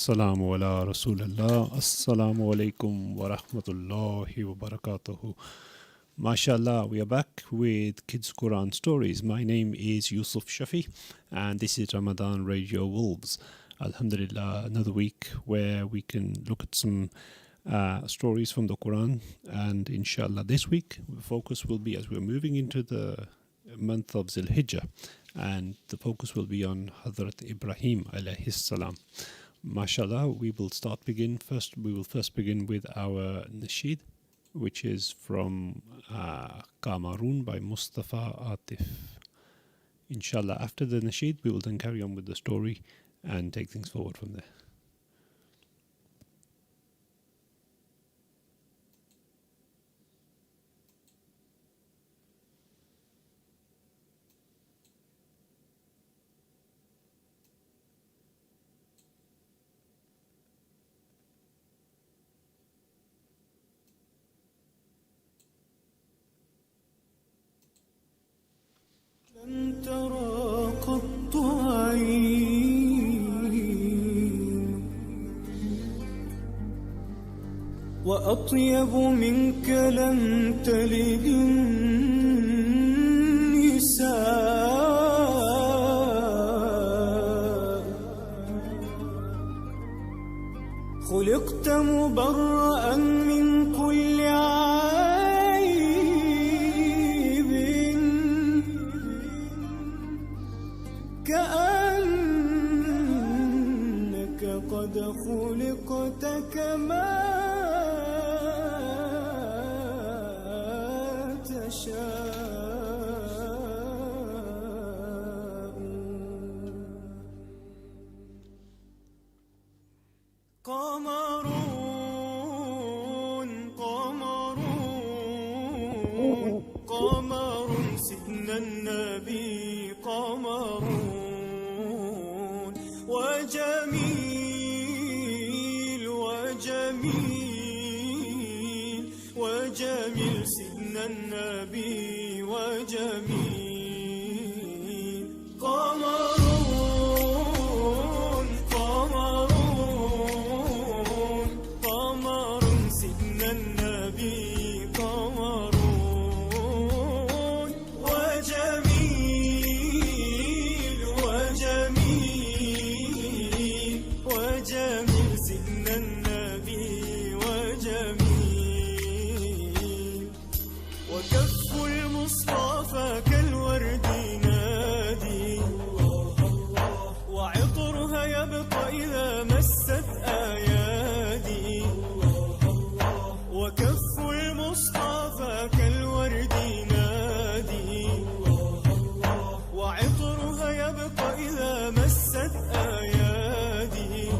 السلام على رسول Allah. Assalamu alaikum wa rahmatullahi wa barakatuhu. MashaAllah, we are back with Kids Quran Stories. My name is Yusuf Shafi, and this is Ramadan Radio Wolves. Alhamdulillah, another week where we can look at some stories from the Quran. And inshallah, this week, the focus will be, as we're moving into the month of Zil Hijjah, and the focus will be on Hazrat Ibrahim alayhi salam. MashaAllah, we will first begin with our nasheed, which is from Qamarun by Mustafa Atif. Inshallah, after the nasheed, we will then carry on with the story and take things forward from there. لم ترى قط عين وأطيب منك لم تلد النساء خلقت مبرأ من كل عيب كأنك قد خلقت كما تشاء قمرون قمرون قمر سيدنا النبي قمرون وجميل وجميل وجميل سيدنا النبي وجميل قمرون قمرون قمر سيدنا النبي قمرون وجميل وجميل وجميل سيدنا النبي وجميل وكف المصطفى كالورد نادي وعطرها يبقى إذا مست أيادي وكف المصطفى كالورد نادي وعطرها يبقى إذا مست أيادي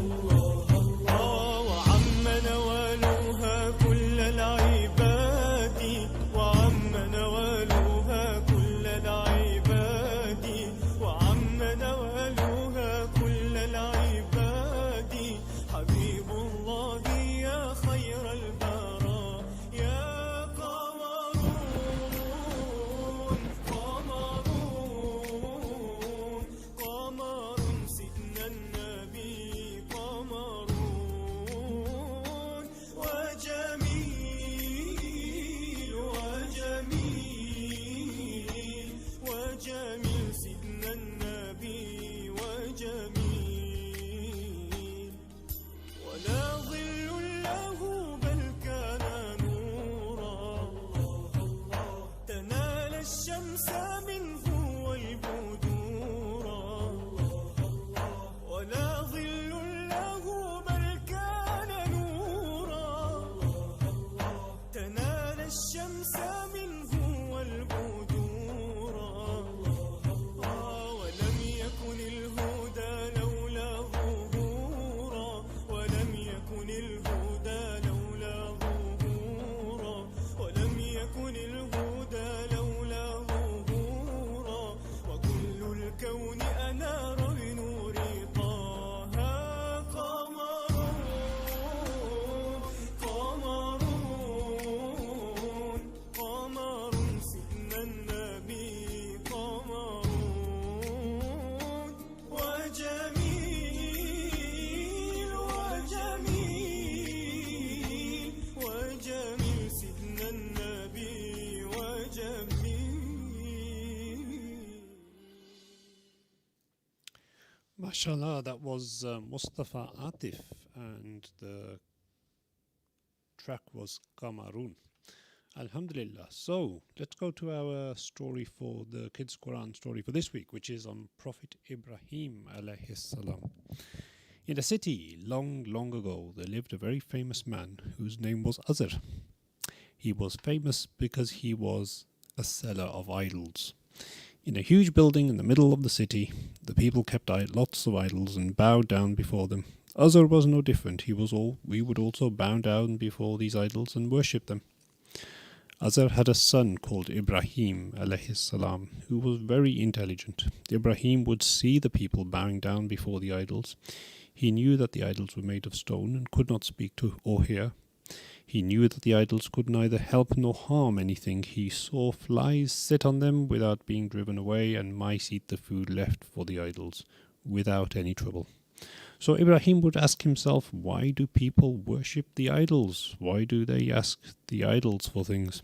Mashallah, that was Mustafa Atif, and the track was Kamarun. Alhamdulillah. So let's go to our story for the Kids Quran story for this week, which is on Prophet Ibrahim alayhi salam. In a city long, long ago, there lived a very famous man whose name was Azar. He was famous because he was a seller of idols. In a huge building in the middle of the city, the people kept lots of idols and bowed down before them. Azar was no different. We would also bow down before these idols and worship them. Azar had a son called Ibrahim alayhi salam, who was very intelligent. Ibrahim would see the people bowing down before the idols. He knew that the idols were made of stone and could not speak to or hear. He knew that the idols could neither help nor harm anything. He saw flies sit on them without being driven away, and mice eat the food left for the idols without any trouble. So Ibrahim would ask himself, why do people worship the idols? Why do they ask the idols for things?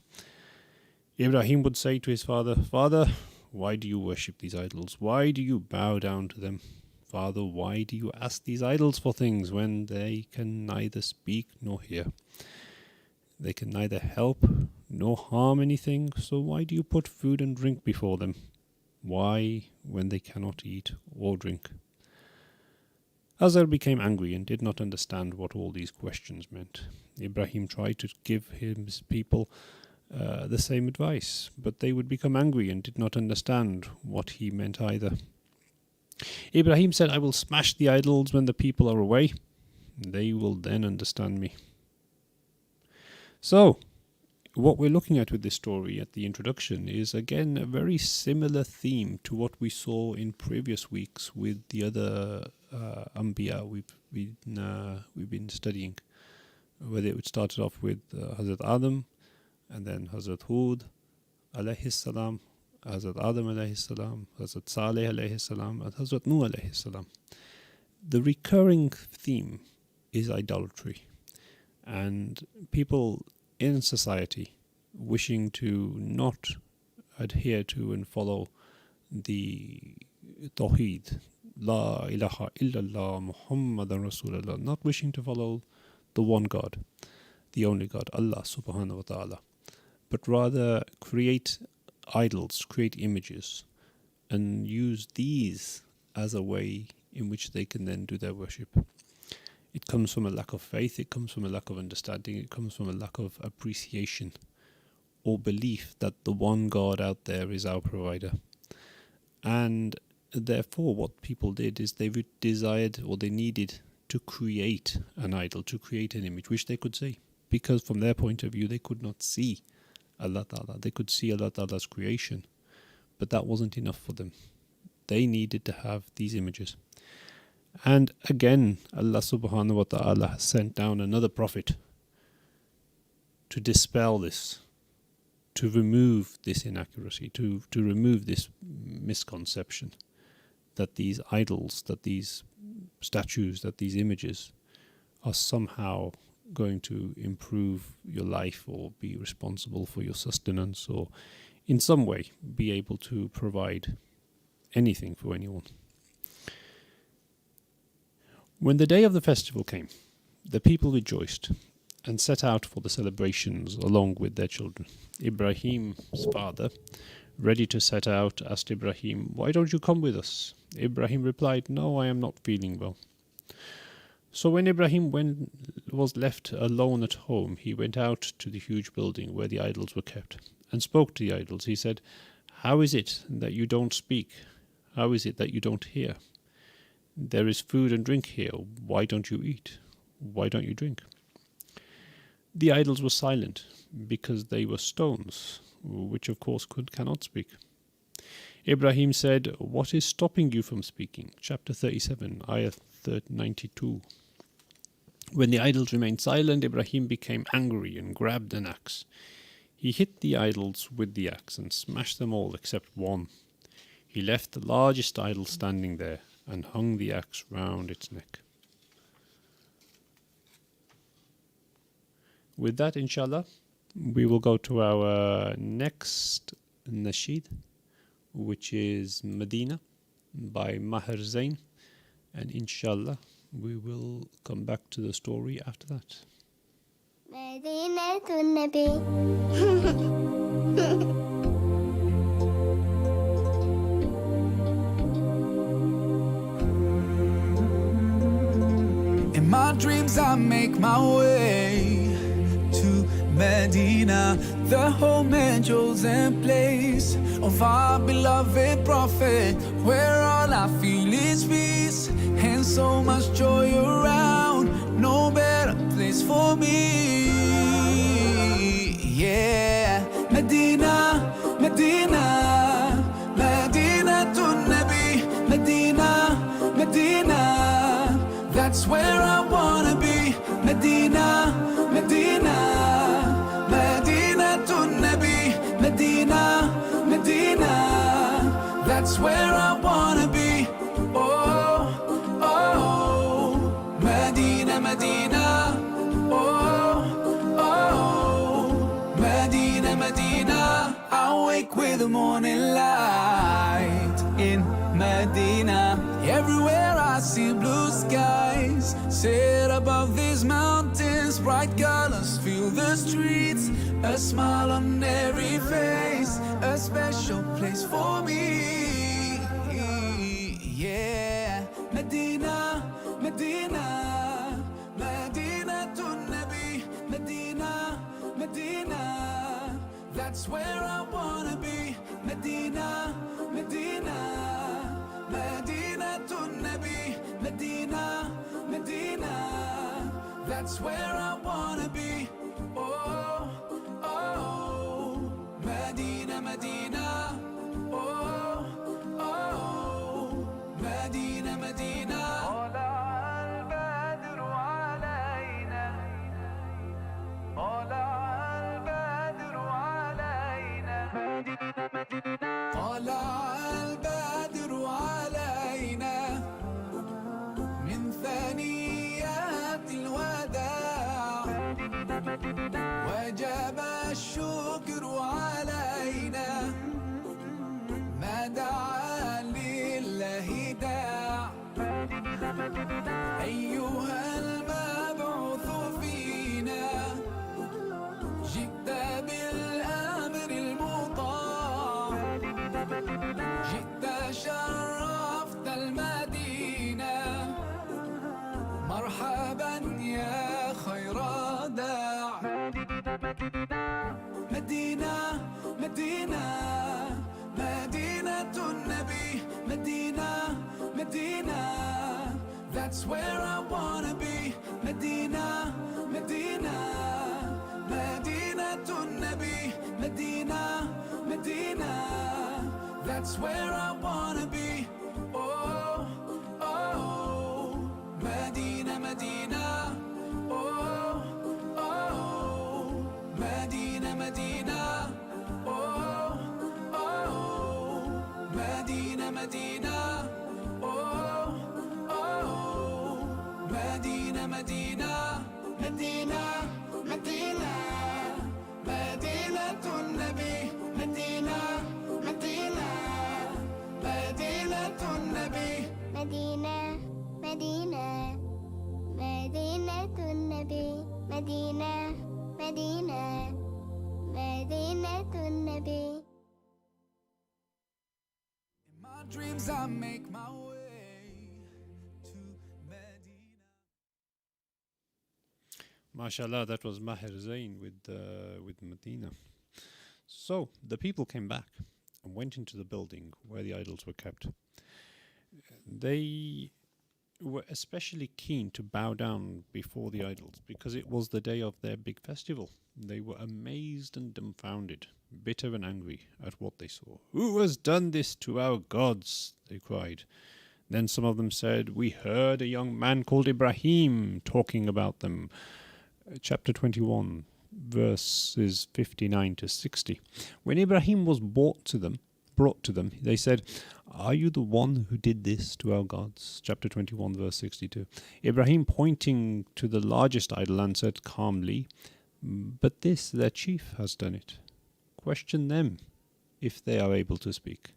Ibrahim would say to his father, "Father, why do you worship these idols? Why do you bow down to them? Father, why do you ask these idols for things when they can neither speak nor hear? They can neither help nor harm anything, so why do you put food and drink before them? Why, when they cannot eat or drink?" Azar became angry and did not understand what all these questions meant. Ibrahim tried to give his people the same advice, but they would become angry and did not understand what he meant either. Ibrahim said, "I will smash the idols when the people are away. They will then understand me." So, what we're looking at with this story at the introduction is again a very similar theme to what we saw in previous weeks with the other Anbiya we've been studying. Whether it started off with Hazrat Adam, and then Hazrat Hud alayhi salam, Hazrat Adam alayhi salam, Hazrat Saleh alayhi salam, and Hazrat Nuh alayhi salam. The recurring theme is idolatry, and people in society wishing to not adhere to and follow the Tawheed, La ilaha illallah Muhammadan Rasulullah, not wishing to follow the one God, the only God, Allah subhanahu wa ta'ala, but rather create idols, create images, and use these as a way in which they can then do their worship. It comes from a lack of faith, it comes from a lack of understanding, it comes from a lack of appreciation or belief that the one God out there is our provider. And therefore what people did is they desired or they needed to create an idol, to create an image which they could see. Because from their point of view they could not see Allah Ta'ala. They could see Allah Ta'ala's creation, but that wasn't enough for them. They needed to have these images. And again, Allah subhanahu wa ta'ala has sent down another prophet to dispel this, to remove this inaccuracy, to remove this misconception that these idols, that these statues, that these images are somehow going to improve your life or be responsible for your sustenance or in some way be able to provide anything for anyone. When the day of the festival came, the people rejoiced and set out for the celebrations along with their children. Ibrahim's father, ready to set out, asked Ibrahim, "Why don't you come with us?" Ibrahim replied, "No, I am not feeling well." So when Ibrahim was left alone at home, he went out to the huge building where the idols were kept and spoke to the idols. He said, "How is it that you don't speak? How is it that you don't hear? There is food and drink here. Why don't you eat? Why don't you drink?" The idols were silent because they were stones, which of course cannot speak. Ibrahim said, "What is stopping you from speaking?" Chapter 37, ayah 92. When the idols remained silent, Ibrahim became angry and grabbed an axe. He hit the idols with the axe and smashed them all except one. He left the largest idol standing there and hung the axe round its neck. With that, inshallah, we will go to our next nasheed, which is Medina by Maher Zain, and inshallah we will come back to the story after that. مدينة النبي. In my dreams I make my way to Medina, the home and chosen place of our beloved prophet, where all I feel is peace and so much joy around. No better place for me. Yeah, Medina, Medina, Medina to Nabi, Medina, Medina. That's where I wanna be. Medina, Medina, Medina to Nabi, Medina, Medina. That's where I wanna be. Oh, oh, Medina, Medina. Oh, oh, Medina, Medina. I wake with the morning light in Medina. Everywhere I see blue skies set above these mountains. Bright colors fill the streets, a smile on every face, a special place for me. Yeah, Medina, Medina, Medina to Nabi, Medina, Medina. That's where I wanna be. Medina, Medina, Medina to Nabi, Medina, Medina. That's where I wanna be. Oh, oh, Medina, Medina. Oh, oh, Medina, Medina. طلع البدر علينا، طلع البدر علينا، مدينة مدينة. طلع البدر علينا من ثنيات الوداع، وجب الشكر علينا ما دعا لله داع. أيها المبعوث فينا، جئت بالأمر المطاع، جئت شرفت المدينة. مرحبا يا خير داع. مدينة مدينة مدينة النبي، مدينة مدينة. That's where I wanna be. مدينة مدينة مدينة النبي، مدينة مدينة. That's where I wanna be. Oh, oh, Medina, Medina. Oh, oh, Medina, Medina. Oh, oh, Medina, Medina. Oh, oh, Medina, Medina. Medina, Medina, Medina النبي، مدينة مدينة مدينة النبي. مدينة مدينة مدينة النبي، مدينة مدينة مدينة النبي. In my dreams I make my way to Medina. MashaAllah, that was Maher Zain with Medina. So the people came back and went into the building where the idols were kept. They were especially keen to bow down before the idols because it was the day of their big festival. They were amazed and dumbfounded, bitter and angry at what they saw. "Who has done this to our gods?" they cried. Then some of them said, "We heard a young man called Ibrahim talking about them." Chapter 21, verses 59 to 60. When Ibrahim was brought to them, they said, "Are you the one who did this to our gods?" Chapter 21, verse 62. Ibrahim, pointing to the largest idol, answered calmly, "But this, their chief, has done it. Question them if they are able to speak."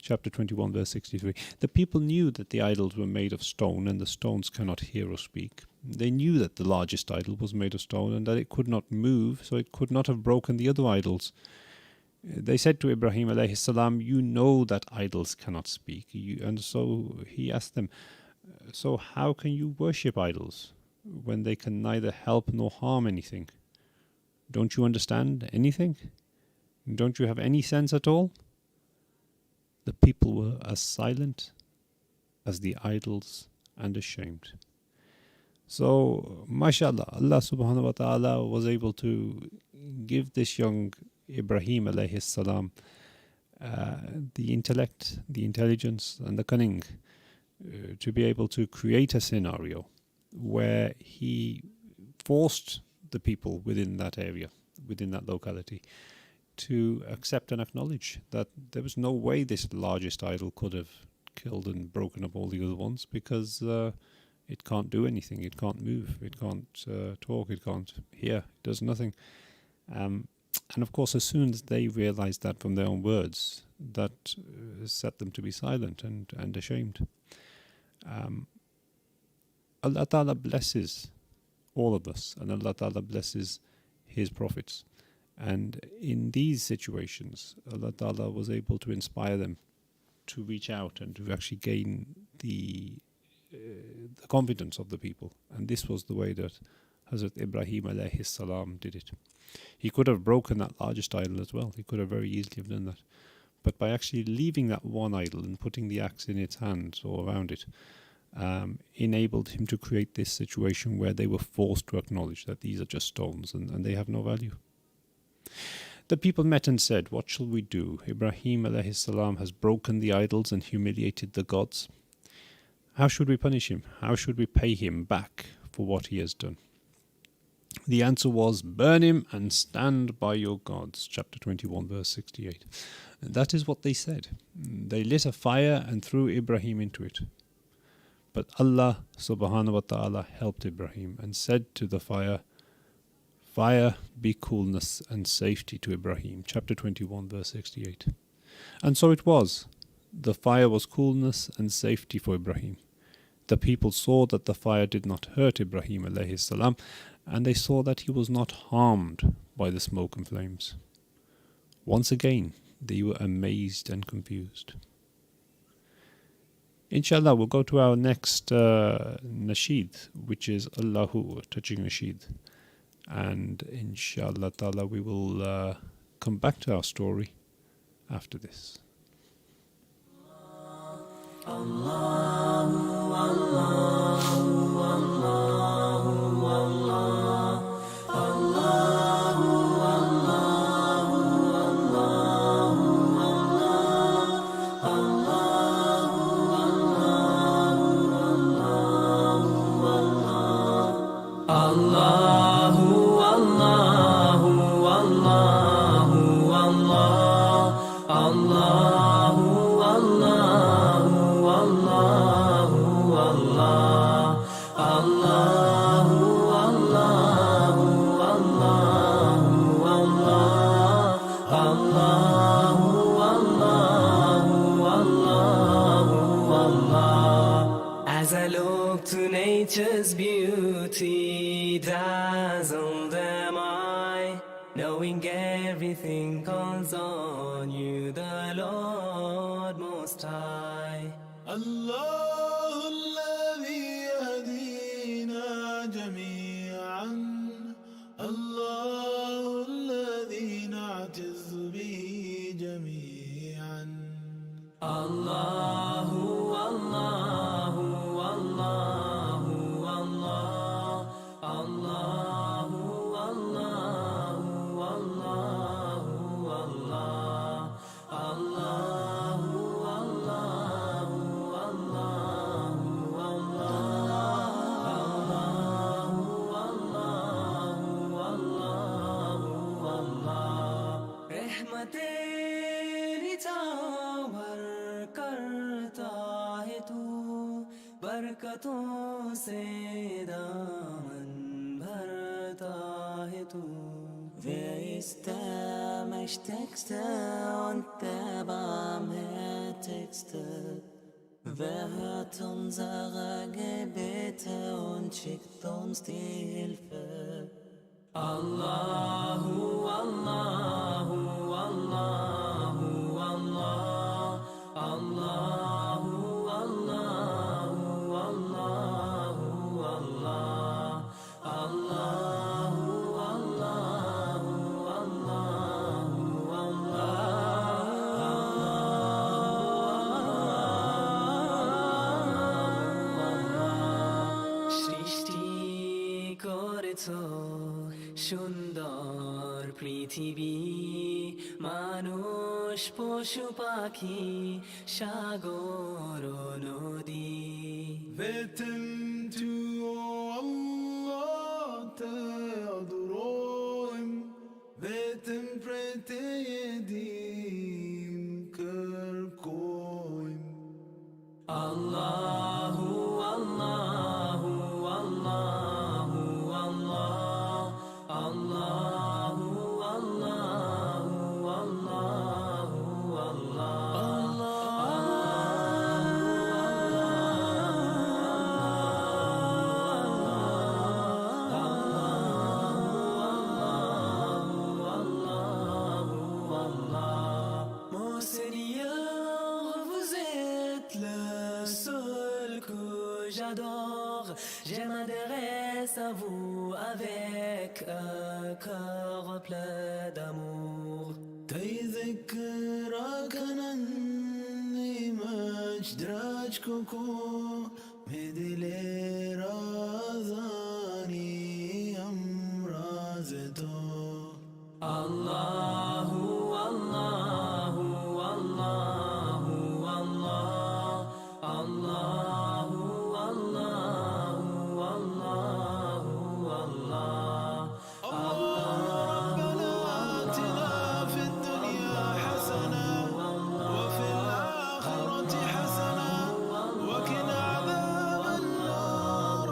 chapter 21, verse 63. The people knew that the idols were made of stone, and the stones cannot hear or speak. They knew that the largest idol was made of stone, and that it could not move, so it could not have broken the other idols. They said to Ibrahim alayhi salam, "You know that idols cannot speak." And so he asked them, "So how can you worship idols when they can neither help nor harm anything? Don't you understand anything? Don't you have any sense at all?" The people were as silent as the idols and ashamed. So, mashallah, Allah subhanahu wa ta'ala was able to give this young Ibrahim alayhi salam the intellect, the intelligence and the cunning to be able to create a scenario where he forced the people within that area, within that locality, to accept and acknowledge that there was no way this largest idol could have killed and broken up all the other ones, because it can't do anything, it can't move, it can't talk, it can't hear, it does nothing. And of course, as soon as they realized that from their own words, that set them to be silent and ashamed. Allah Ta'ala blesses all of us, and Allah Ta'ala blesses His prophets. And in these situations, Allah Ta'ala was able to inspire them to reach out and to actually gain the confidence of the people. And this was the way that Hazrat Ibrahim alayhi salam did it. He could have broken that largest idol as well. He could have very easily have done that. But by actually leaving that one idol and putting the axe in its hand or around it, enabled him to create this situation where they were forced to acknowledge that these are just stones and they have no value. The people met and said, "What shall we do? Ibrahim alayhi salam has broken the idols and humiliated the gods. How should we punish him? How should we pay him back for what he has done?" The answer was, "Burn him and stand by your gods." Chapter 21, verse 68. And that is what they said. They lit a fire and threw Ibrahim into it. But Allah subhanahu wa ta'ala helped Ibrahim and said to the fire, "Fire, be coolness and safety to Ibrahim." Chapter 21, verse 68. And so it was. The fire was coolness and safety for Ibrahim. The people saw that the fire did not hurt Ibrahim alayhi salam, and they saw that he was not harmed by the smoke and flames. Once again, they were amazed and confused. Inshallah, we'll go to our next nasheed, which is Allahu, touching nasheed. And inshallah ta'ala, we will come back to our story after this. As I look to nature's beauty, dazzled am I, knowing everything calls on you, the Lord Most High. الله الذي يهدينا جميعا، الله الذي نعتز به جميعا. Allahu, Allahu, Allahu, Allah, Allahu, Allahu, Allahu, Allah, Allahu, Allahu, Allahu, Allahu, Allahu, Allah. Rehmat-e nichawar करता है तू, बरकतों से दामन भरता है तू. Wer ist der ich texte und der barmherzigste. Wer hört unsere Gebete und schickt uns die Hilfe? Allahu, Allahu, Allahu, Allah, Allahu, Allahu, Allahu, Allah, Allahu, Allahu, Allahu, সৃষ্টি করেছ সুন্দর পৃথিবী, মানুষ পশু পাখি সাগর ও নদী। Beten to Allah te adorim, beten prete yedim kërkojm. Allahu, Allahu, Allahu, Allah, Allahu, Allahu, Allahu, Allah, Mon Seigneur, vous êtes le seul que j'adore. Je m'adresse à vous avec un cœur plein d'amour. تذكرك أنني مجدرج كوكو مدلي رازاني أمرازتو. Allahu, Allahu, Allahu, Allah, Allahu, Allahu, Allahu, Allah. ربنا آتنا في الدنيا حسنة وفي الآخرة حسنة وقنا عذاب النار.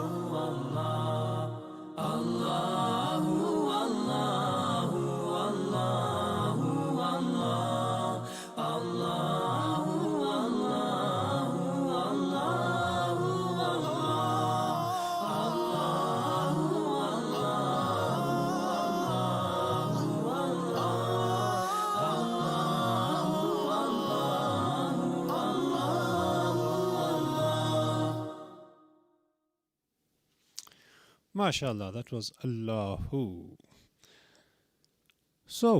Allahu, Allahu, Allahu, Allah, Allahu, Allahu, MashaAllah, that was Allahu. So,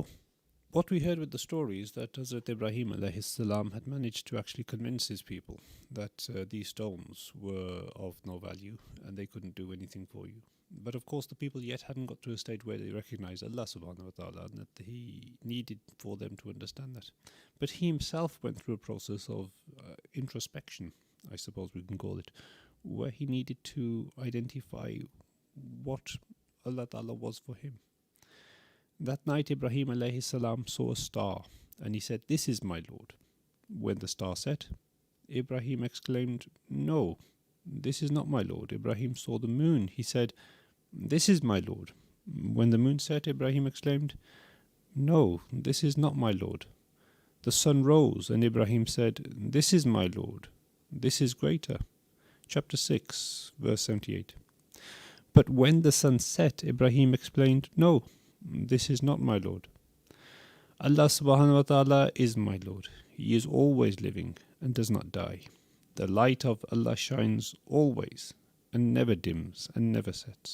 what we heard with the story is that Hazrat Ibrahim alayhi salam had managed to actually convince his people that these stones were of no value and they couldn't do anything for you. But of course, the people yet hadn't got to a state where they recognized Allah subhanahu wa ta'ala and that He needed for them to understand that. But he himself went through a process of introspection, I suppose we can call it, where he needed to identify what Allah ta'ala was for him. That night, Ibrahim alayhi salam saw a star and he said, "This is my Lord." When the star set, Ibrahim exclaimed, "No, this is not my Lord." Ibrahim saw the moon. He said, "This is my Lord." When the moon set, Ibrahim exclaimed, "No, this is not my Lord." The sun rose and Ibrahim said, "This is my Lord. This is greater." Chapter 6, verse 78. But when the sun set, Ibrahim explained, "No, this is not my Lord. Allah subhanahu wa ta'ala is my Lord. He is always living and does not die. The light of Allah shines always and never dims and never sets.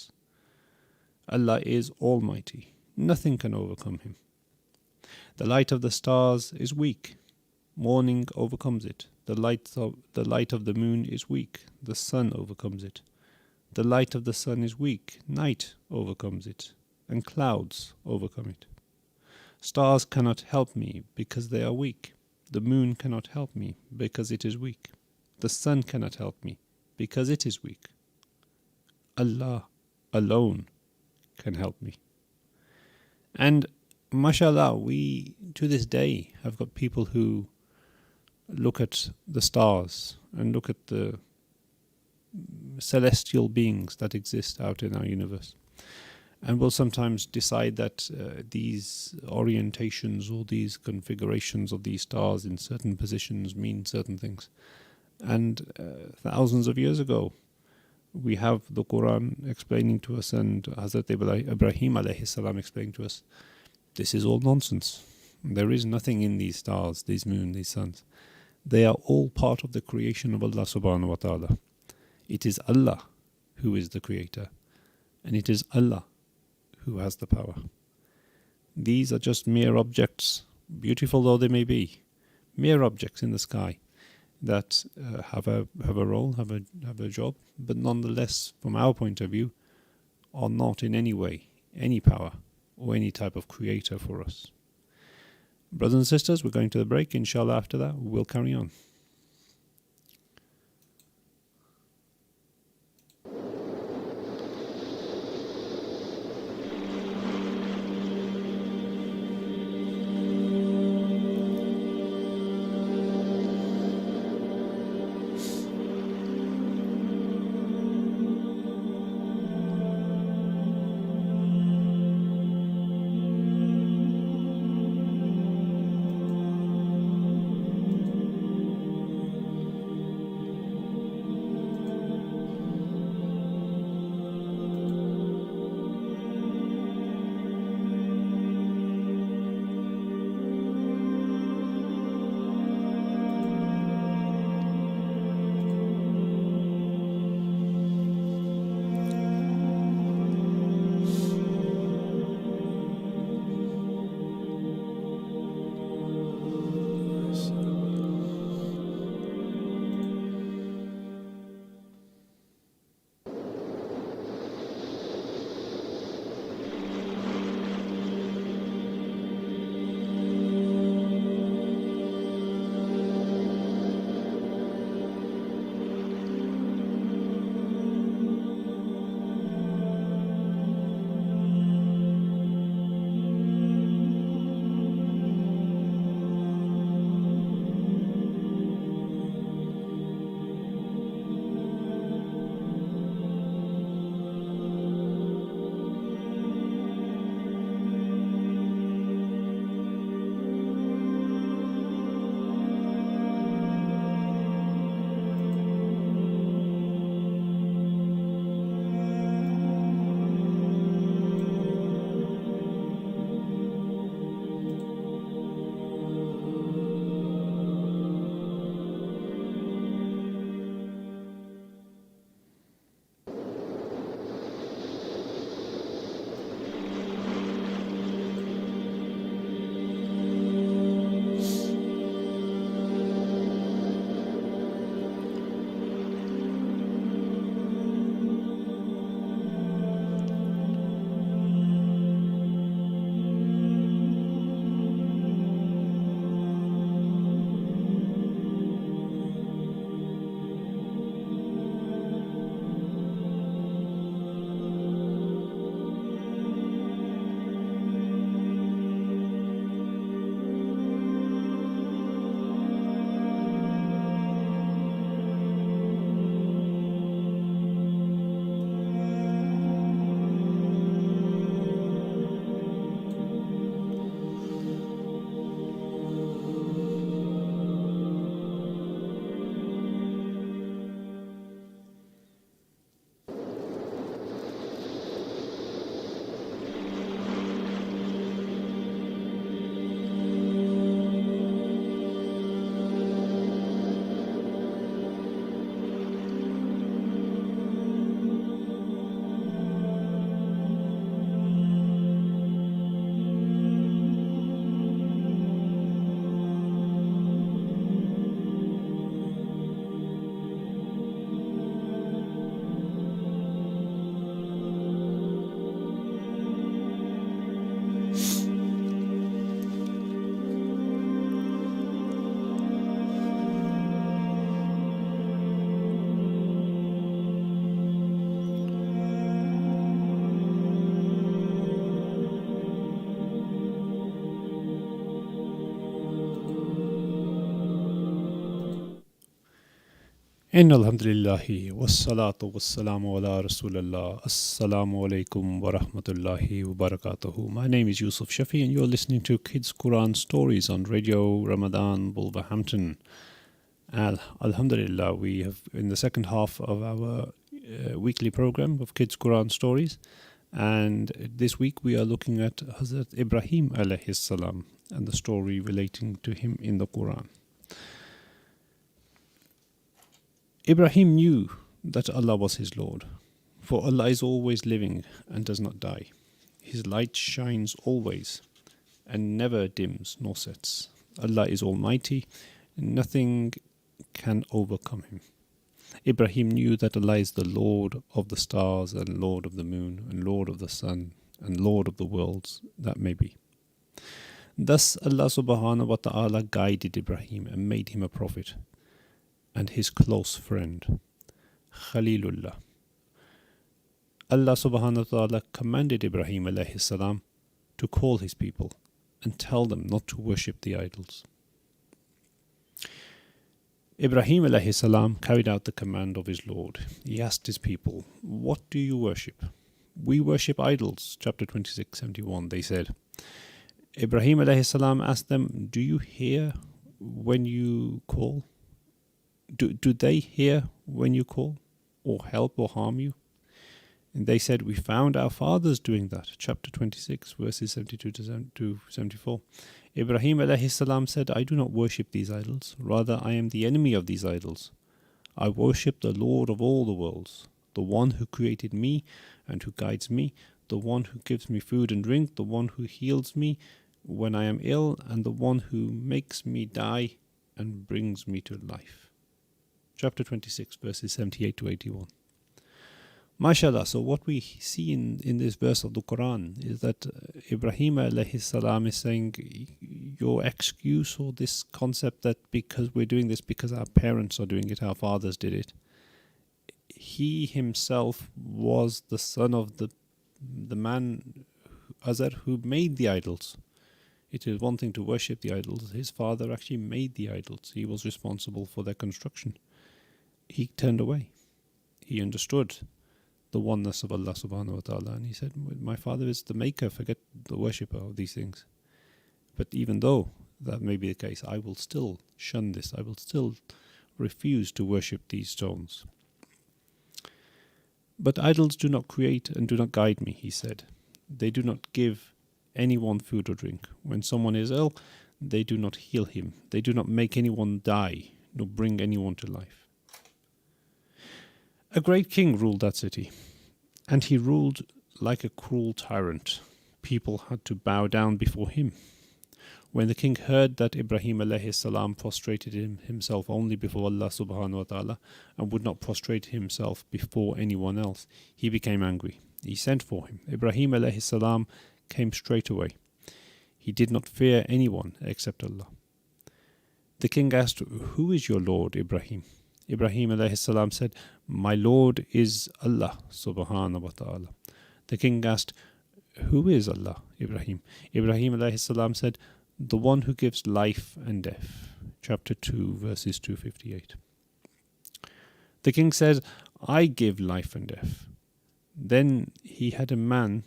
Allah is almighty. Nothing can overcome Him. The light of the stars is weak. Morning overcomes it. The light of the moon is weak. The sun overcomes it. The light of the sun is weak. Night overcomes it. And clouds overcome it. Stars cannot help me because they are weak. The moon cannot help me because it is weak. The sun cannot help me because it is weak. Allah alone can help me." And mashallah, we to this day have got people who look at the stars and look at the celestial beings that exist out in our universe. And we'll sometimes decide that these orientations or these configurations of these stars in certain positions mean certain things. And thousands of years ago, we have the Quran explaining to us, and Hazrat Ibrahim alayhi salam explaining to us, this is all nonsense. There is nothing in these stars, these moon, these suns. They are all part of the creation of Allah subhanahu wa ta'ala. It is Allah who is the creator, and it is Allah who has the power. These are just mere objects, beautiful though they may be, mere objects in the sky that have a role, have a job, but nonetheless, from our point of view, are not in any way any power or any type of creator for us. Brothers and sisters, we're going to the break. Inshallah, after that, we'll carry on. إن الحمد لله والصلاة والسلام على رسول الله. Assalamu alaikum wa rahmatullahi wa barakatuhu. My name is Yusuf Shafi and you're listening to Kids Quran Stories on Radio Ramadan Wolverhampton. Alhamdulillah, we have in the second half of our weekly program of Kids Quran Stories, and this week we are looking at Hazrat Ibrahim alayhi salam and the story relating to him in the Quran. Ibrahim knew that Allah was his Lord, for Allah is always living and does not die. His light shines always and never dims nor sets. Allah is almighty, and nothing can overcome him. Ibrahim knew that Allah is the Lord of the stars and Lord of the moon and Lord of the sun and Lord of the worlds that may be. Thus Allah subhanahu wa ta'ala guided Ibrahim and made him a prophet and his close friend, Khalilullah. Allah subhanahu wa ta'ala commanded Ibrahim alayhi salam to call his people and tell them not to worship the idols. Ibrahim alayhi salam carried out the command of his Lord. He asked his people, "What do you worship?" "We worship idols," chapter 26:71, they said. Ibrahim alayhi salam asked them, "Do you hear when you call? Do they hear when you call, or help or harm you?" And they said, "We found our fathers doing that." Chapter 26, verses 72 to 74. Ibrahim alayhi salam said, "I do not worship these idols. Rather, I am the enemy of these idols. I worship the Lord of all the worlds, the one who created me and who guides me, the one who gives me food and drink, the one who heals me when I am ill, and the one who makes me die and brings me to life." Chapter 26, verses 78 to 81. MashaAllah, so what we see in this verse of the Quran is that Ibrahim alayhi salam is saying, your excuse or this concept that because we're doing this because our parents are doing it, our fathers did it. He himself was the son of the man, Azar, who made the idols. It is one thing to worship the idols. His father actually made the idols. He was responsible for their construction. He turned away. He understood the oneness of Allah subhanahu wa ta'ala, and he said, "My father is the maker, forget the worshipper of these things." But even though that may be the case, I will still shun this. I will still refuse to worship these stones. "But idols do not create and do not guide me," he said. "They do not give anyone food or drink. When someone is ill, they do not heal him. They do not make anyone die, nor bring anyone to life." A great king ruled that city, and he ruled like a cruel tyrant. People had to bow down before him. When the king heard that Ibrahim alayhi salam prostrated himself only before Allah subhanahu wa ta'ala and would not prostrate himself before anyone else, he became angry. He sent for him. Ibrahim alayhi salam came straight away. He did not fear anyone except Allah. The king asked, "Who is your Lord, Ibrahim?" Ibrahim alayhi salam said, "My Lord is Allah subhanahu wa ta'ala." The king asked, "Who is Allah, Ibrahim?" Ibrahim alayhi salam said, "The one who gives life and death." Chapter 2, verses 258. The king said, "I give life and death." Then he had a man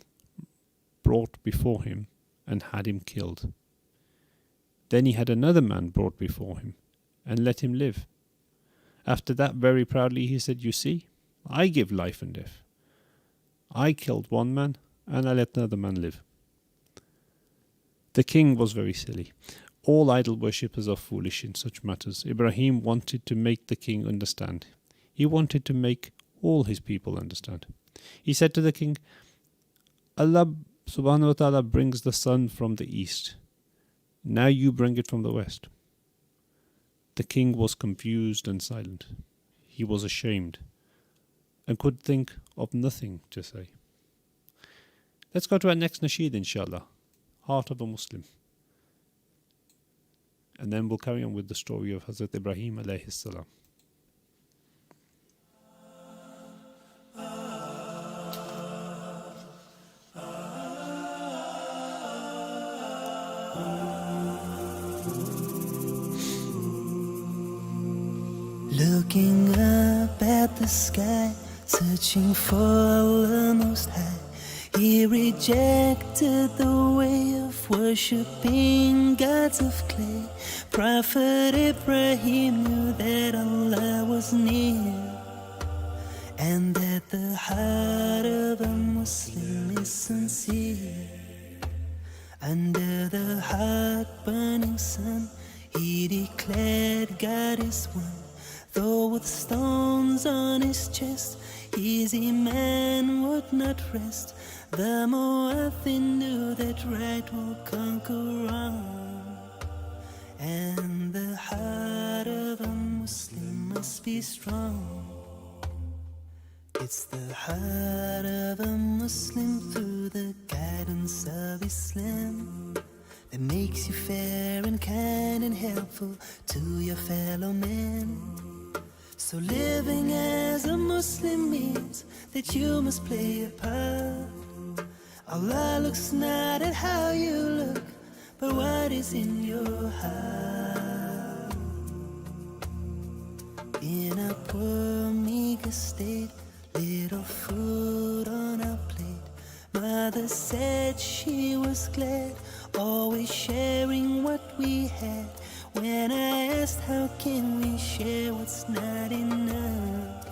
brought before him and had him killed. Then he had another man brought before him and let him live. After that, very proudly, he said, "You see, I give life and death. I killed one man and I let another man live." The king was very silly. All idol worshippers are foolish in such matters. Ibrahim wanted to make the king understand. He wanted to make all his people understand. He said to the king, "Allah subhanahu wa ta'ala brings the sun from the east. Now you bring it from the west." The king was confused and silent. He was ashamed and could think of nothing to say. Let's go to our next nasheed, inshallah, Heart of a Muslim. And then we'll carry on with the story of Hazrat Ibrahim alayhi salam. Looking up the sky, searching for Allah Most High. He rejected the way of worshipping gods of clay. Prophet Ibrahim knew that Allah was near, and that the heart of a Muslim is sincere. Under the hot-burning sun, he declared God is one. Though with stones on his chest, his iman would not rest. The Mu'adhin knew that right will conquer wrong, and the heart of a Muslim must be strong. It's the heart of a Muslim through the guidance of Islam that makes you fair and kind and helpful to your fellow man. So living as a Muslim means that you must play a part. Allah looks not at how you look, but what is in your heart. In a poor, meager state, little food on our plate, Mother said she was glad, always sharing what we had. When I asked how can we share what's not enough,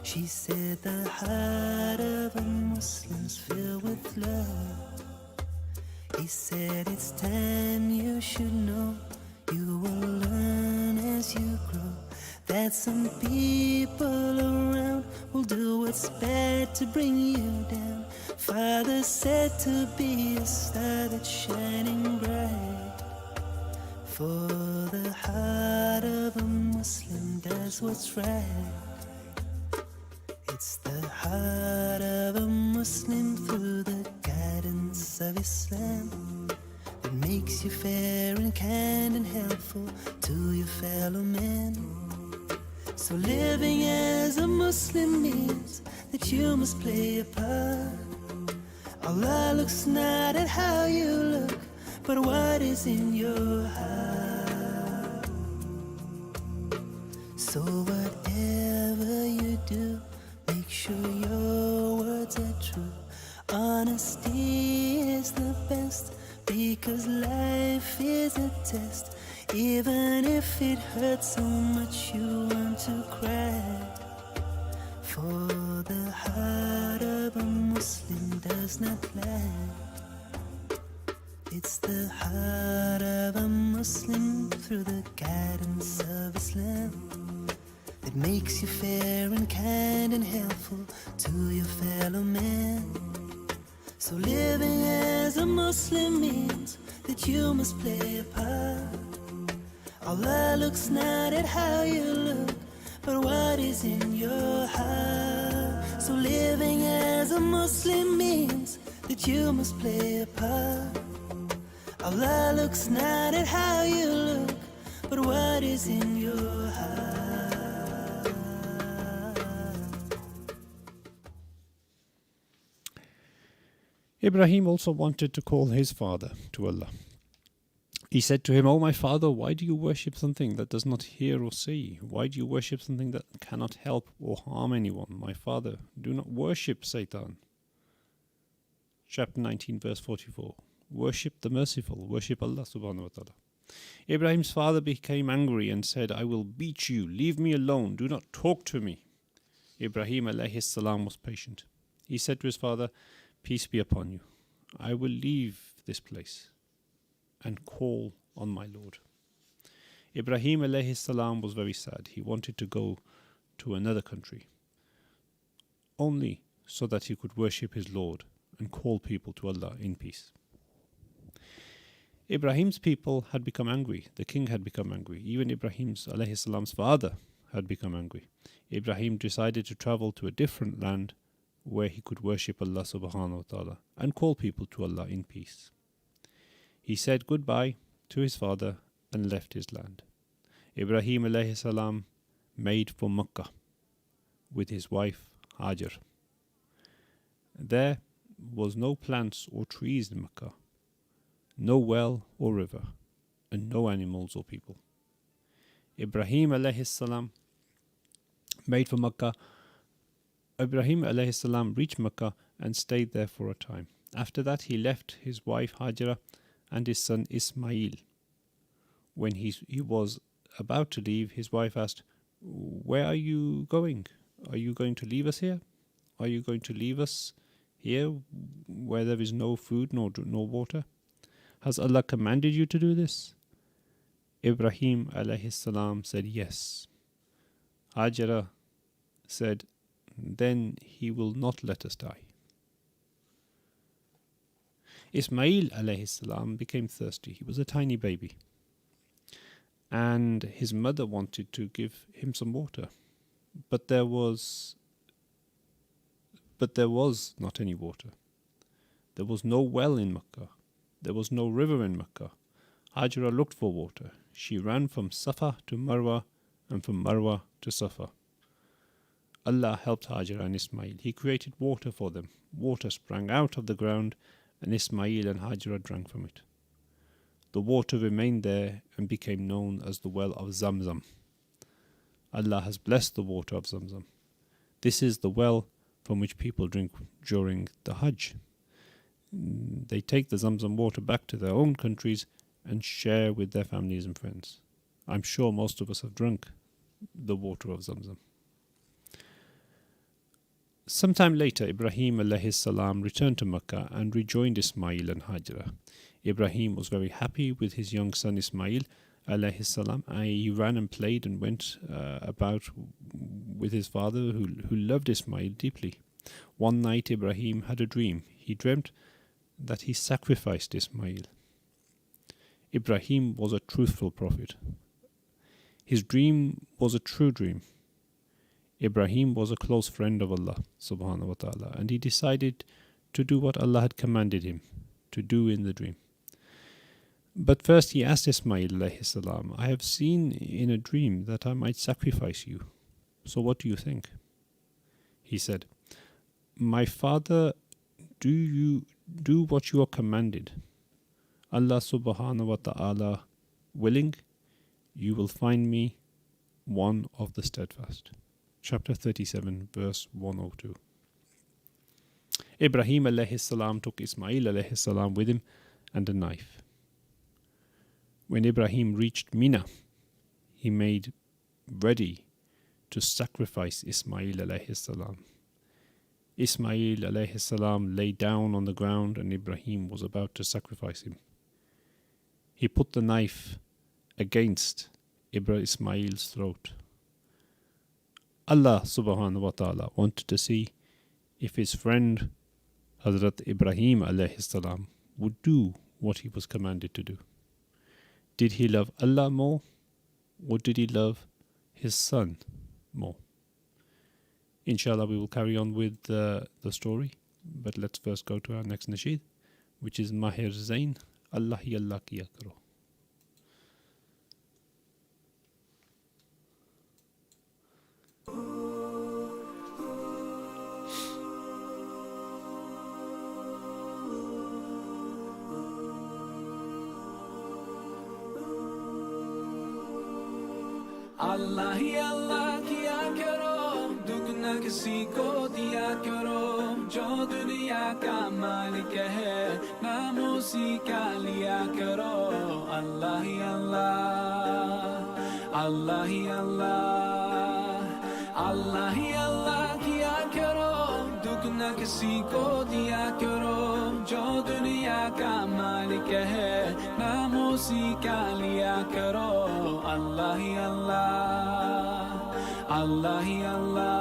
she said the heart of a Muslim's filled with love. He said it's time you should know, you will learn as you grow, that some people around will do what's bad to bring you down. Father said to be a star that's shining bright, for the heart of a Muslim does what's right. It's the heart of a Muslim through the guidance of Islam that makes you fair and kind and helpful to your fellow man. So living as a Muslim means that you must play a part. Allah looks not at how you look, but what is in your heart. So whatever you do, make sure your words are true. Honesty is the best, because life is a test. Even if it hurts so much you want to cry, for the heart of a Muslim does not lie. It's the heart of a Muslim through the guidance of Islam that makes you fair and kind and helpful to your fellow man. So living as a Muslim means that you must play a part. Allah looks not at how you look, but what is in your heart. So living as a Muslim means that you must play a part. Allah looks not at how you look, but what is in your heart. Ibrahim also wanted to call his father to Allah. He said to him, "O my father, why do you worship something that does not hear or see? Why do you worship something that cannot help or harm anyone? My father, do not worship Satan." Chapter 19, verse 44. Worship the merciful, worship Allah subhanahu wa ta'ala. Ibrahim's father became angry and said, "I will beat you, leave me alone, do not talk to me." Ibrahim alayhi salam was patient. He said to his father, "Peace be upon you, I will leave this place and call on my Lord." Ibrahim alayhi salam was very sad. He wanted to go to another country, only so that he could worship his Lord and call people to Allah in peace. Ibrahim's people had become angry. The king had become angry. Even Ibrahim's alayhi salam's father had become angry. Ibrahim decided to travel to a different land where he could worship Allah subhanahu wa ta'ala and call people to Allah in peace. He said goodbye to his father and left his land. Ibrahim alayhi salam made for Makkah with his wife Hajar. There was no plants or trees in Makkah, no well or river, and no animals or people. Ibrahim alayhi salam made for Makkah. Ibrahim alayhi salam reached Makkah and stayed there for a time. After that, he left his wife Hajara and his son Ismail. When he was about to leave, his wife asked, "Where are you going? Are you going to leave us here? Are you going to leave us here where there is no food nor water? Has Allah commanded you to do this?" Ibrahim alayhi salam said, "Yes." Hajara said, "Then he will not let us die." Ismail alayhi salam became thirsty. He was a tiny baby, and his mother wanted to give him some water, but there was not any water. There was no well in Makkah. There was no river in Makkah. Hajara looked for water. She ran from Safa to Marwa and from Marwa to Safa. Allah helped Hajara and Ismail. He created water for them. Water sprang out of the ground, and Ismail and Hajara drank from it. The water remained there and became known as the well of Zamzam. Allah has blessed the water of Zamzam. This is the well from which people drink during the Hajj. They take the Zamzam water back to their own countries and share with their families and friends. I'm sure most of us have drunk the water of Zamzam. Sometime later, Ibrahim alayhi salam returned to Makkah and rejoined Ismail and Hajara. Ibrahim was very happy with his young son Ismail alayhi salam. He ran and played and went about with his father, who loved Ismail deeply. One night, Ibrahim had a dream. He dreamt that he sacrificed Ismail. Ibrahim was a truthful prophet. His dream was a true dream. Ibrahim was a close friend of Allah subhanahu wa ta'ala, and he decided to do what Allah had commanded him to do in the dream. But first he asked Ismail alayhi salam, "I have seen in a dream that I might sacrifice you. So what do you think?" He said, "My father, do you do what you are commanded. Allah subhanahu wa ta'ala willing, you will find me one of the steadfast." Chapter 37, verse 102. Ibrahim alayhi salam took Ismail alayhi salam with him and a knife. When Ibrahim reached Mina, he made ready to sacrifice Ismail alayhi salam. Ismail alayhi salam lay down on the ground, and Ibrahim was about to sacrifice him. He put the knife against Ismail's throat. Allah subhanahu wa ta'ala wanted to see if his friend Hazrat Ibrahim alayhi salam would do what he was commanded to do. Did he love Allah more, or did he love his son more? Inshallah, we will carry on with the story, but let's first go to our next nasheed, which is Mahir Zain, Allah hi Allah kiya karo. अल्लाह ही अल्लाह किया करो, दुगना किसी को दिया करो, जो दुनिया का मालिक है नाम उसी का लिया करो। अल्लाह ही अल्लाह, अल्लाह ही अल्लाह, अल्लाह ही अल्लाह किया करो, दुगना किसी को दिया करो, जो दुनिया का मालिक है नाम उसी का लिया करो। अल्लाह ही अल्लाह, अल्लाह ही अल्लाह।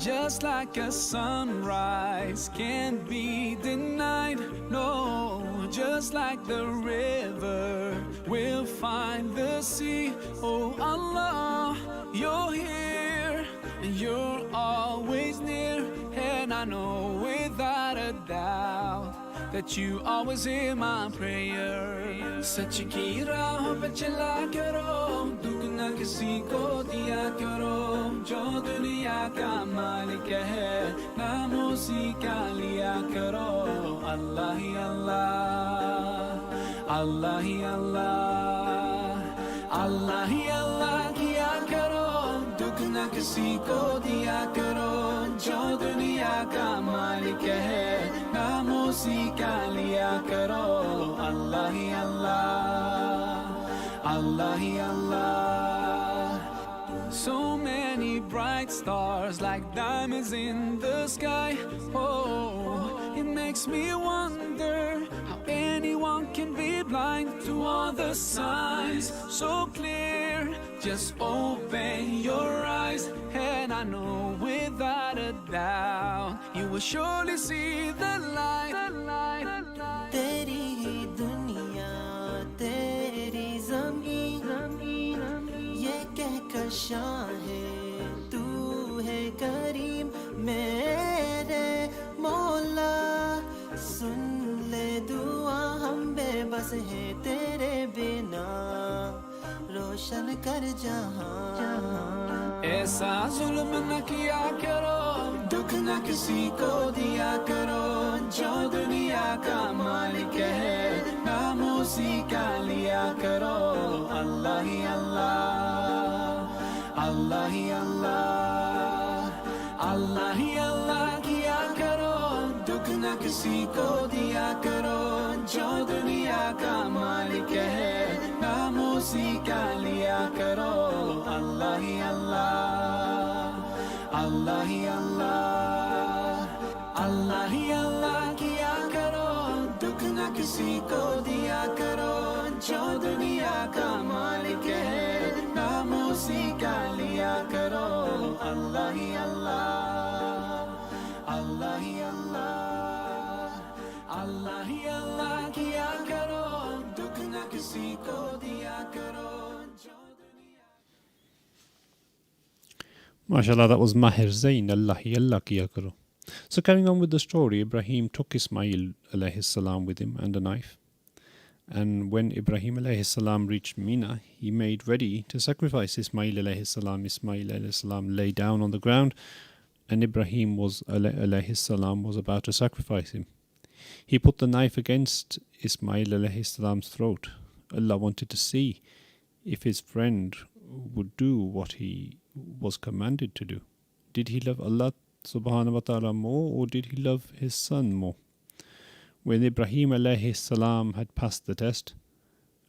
Just like a sunrise can't be denied, no. Just like the river will find the sea. Oh Allah, you're here and you're always near, and I know without a doubt that you always hear my prayer. सच की राह पे चला करो, दुगना किसी को दिया करो, जो दुनिया का मालिक है नाम उसी का लिया करो। अल्लाह ही अल्लाह, अल्लाह ही अल्लाह, अल्लाह ही अल्लाह किया करो, किसी को दिया करो जो दुनिया का मालिक है नाम उसी का लिया करो अल्लाह ही अल्लाह अल्लाह ही अल्लाह So many bright stars like diamonds in the sky. Oh, it makes me wonder how anyone can be blind to all the signs so clear. Just open your eyes, and I know without a doubt you will surely see the light. तेरी ही दुनिया तेरी ज़मीन ये कहकर शाह है तू है करीम मेरे मौला सुन ले दुआ हम बेबस हैं तेरे बिना रोशन कर जहां ऐसा जुल्म न किया करो दुख न किसी को दिया करो जो दुनिया का मालिक है नाम उसी का लिया करो अल्लाह ही अल्लाह अल्लाह ही अल्लाह अल्लाह ही अल्लाह किया करो दुख न किसी को दिया करो जो दुनिया का मालिक है नाम उसी का लिया करो अल्लाह ही अल्लाह अल्लाह ही अल्लाह अल्लाह ही अल्लाह किया करो दुख न किसी को दिया करो जो दुनिया का मालिक है नाम उसी का लिया करो अल्लाह ही अल्लाह अल्लाह ही अल्लाह अल्लाह ही अल्लाह किया करो दुख न किसी को दिया करो जो दुनिया MashaAllah, that was Maher Zain, Allah kiya karo. So carrying on with the story, Ibrahim took Ismail alayhi salam with him and a knife. And when Ibrahim alayhi salam reached Mina, he made ready to sacrifice Ismail alayhi salam. Ismail alayhi salam lay down on the ground, and Ibrahim alayhi salam was about to sacrifice him. He put the knife against Ismail alayhi salam's throat. Allah wanted to see if his friend would do what he was commanded to do. Did he love Allah subhanahu wa ta'ala more, or did he love his son more? When Ibrahim alayhi salam had passed the test,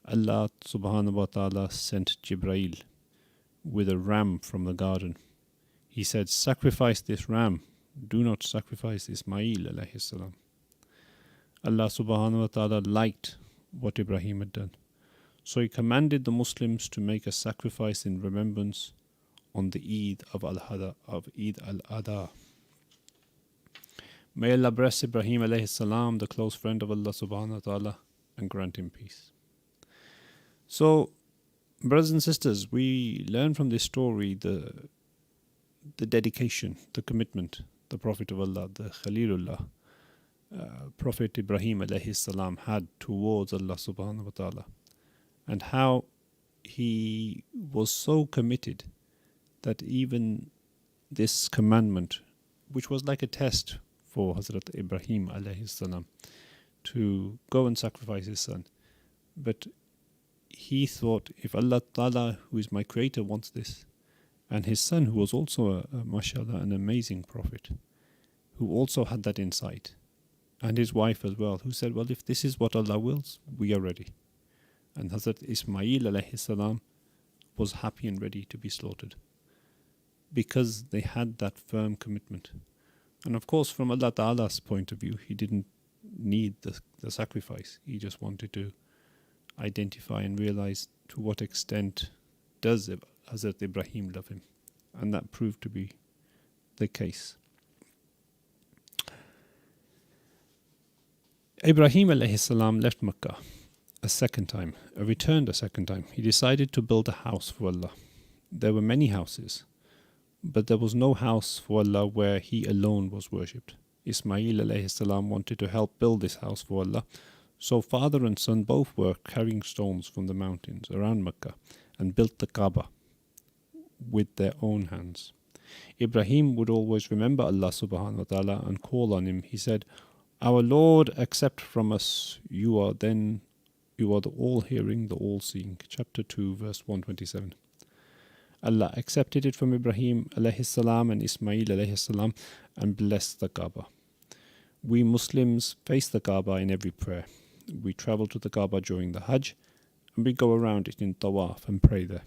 Allah subhanahu wa ta'ala sent Jibreel with a ram from the garden. He said, sacrifice this ram, do not sacrifice Ismail alayhi salam. Allah subhanahu wa ta'ala liked what Ibrahim had done. So he commanded the Muslims to make a sacrifice in remembrance on the Eid of Al-Adha. May Allah bless Ibrahim alayhi salam, the close friend of Allah subhanahu wa ta'ala, and grant him peace. So, brothers and sisters, we learn from this story the dedication, the commitment the Prophet of Allah, the Khalilullah, Prophet Ibrahim alayhi salam had towards Allah subhanahu wa ta'ala, and how he was so committed that even this commandment, which was like a test for Hazrat Ibrahim alayhi salam to go and sacrifice his son, but he thought, if Allah Ta'ala, who is my creator, wants this, and his son, who was also mashallah, an amazing prophet, who also had that insight, and his wife as well, who said, well, if this is what Allah wills, we are ready. And Hazrat Ismail alayhi salam was happy and ready to be slaughtered, because they had that firm commitment. And of course, from Allah Ta'ala's point of view, he didn't need the sacrifice. He just wanted to identify and realize to what extent does Hazrat Ibrahim love him. And that proved to be the case. Ibrahim alayhi salam left Makkah a second time, returned a second time. He decided to build a house for Allah. There were many houses, but there was no house for Allah where he alone was worshipped. Ismail alayhi salam wanted to help build this house for Allah, so father and son both were carrying stones from the mountains around Mecca and built the Kaaba with their own hands. Ibrahim would always remember Allah subhanahu wa ta'ala and call on him. He said, our Lord, accept from us, you are the all-hearing, the all-seeing. Chapter 2, verse 127. Allah accepted it from Ibrahim alayhi salam and Ismail alayhi salam and blessed the Kaaba. We Muslims face the Kaaba in every prayer. We travel to the Kaaba during the Hajj and we go around it in tawaf and pray there.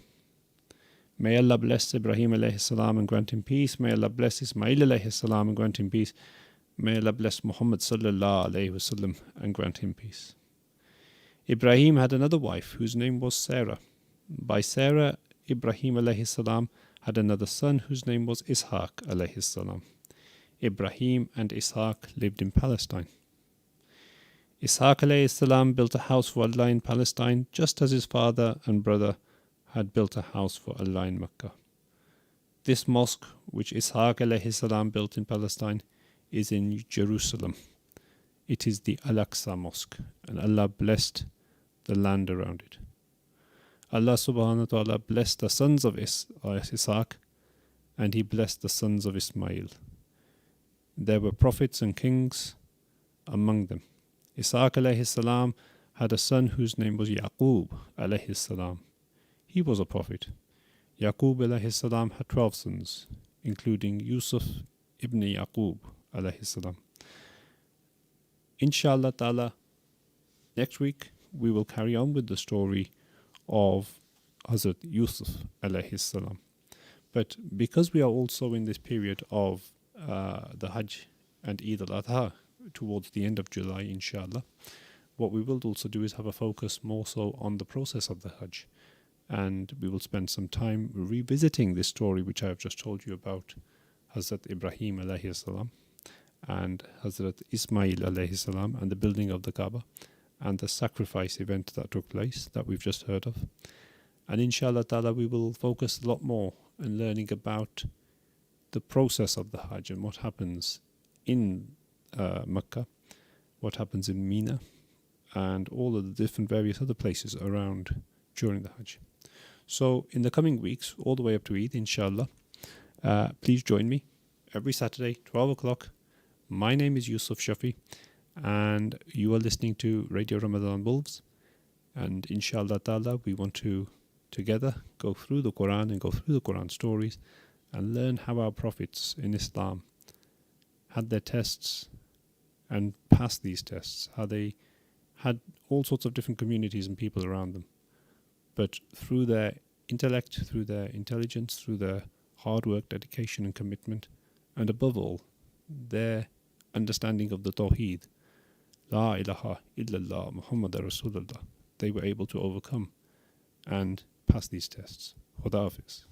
May Allah bless Ibrahim alayhi salam and grant him peace. May Allah bless Ismail alayhi salam and grant him peace. May Allah bless Muhammad sallallahu alayhi wasallam and grant him peace. Ibrahim had another wife whose name was Sarah. By Sarah, Ibrahim alayhi salam had another son whose name was Ishaq alayhi salam. Ibrahim and Ishaq lived in Palestine. Ishaq alayhi salam built a house for Allah in Palestine, just as his father and brother had built a house for Allah in Mecca. This mosque, which Ishaq alayhi salam built in Palestine, is in Jerusalem. It is the Al-Aqsa Mosque, and Allah blessed the land around it. Allah subhanahu wa ta'ala blessed the sons of Ishaq, and he blessed the sons of Ismail. There were prophets and kings among them. Ishaq alayhi salam had a son whose name was Yaqub alayhi salam. He was a prophet. Yaqub alayhi salam had 12 sons, including Yusuf ibn Yaqub alayhi salam. Inshallah ta'ala, next week we will carry on with the story of Hazrat Yusuf alayhi salam. But because we are also in this period of the Hajj and Eid al-Adha towards the end of July, inshallah, what we will also do is have a focus more so on the process of the Hajj. And we will spend some time revisiting this story which I have just told you about Hazrat Ibrahim alayhi salam and Hazrat Ismail alayhi salam and the building of the Kaaba and the sacrifice event that took place that we've just heard of. And inshallah ta'ala we will focus a lot more on learning about the process of the Hajj and what happens in Mecca, what happens in Mina, and all of the different various other places around during the Hajj. So in the coming weeks, all the way up to Eid, inshallah, please join me every Saturday, 12 o'clock. My name is Yusuf Shafi, and you are listening to Radio Ramadan Wolves. And inshallah ta'ala, we want to together go through the Quran and go through the Quran stories and learn how our prophets in Islam had their tests and passed these tests, how they had all sorts of different communities and people around them. But through their intellect, through their intelligence, through their hard work, dedication and commitment, and above all, their understanding of the Tawheed, La ilaha illallah Muhammad Rasulullah, they were able to overcome and pass these tests. Khuda Hafiz.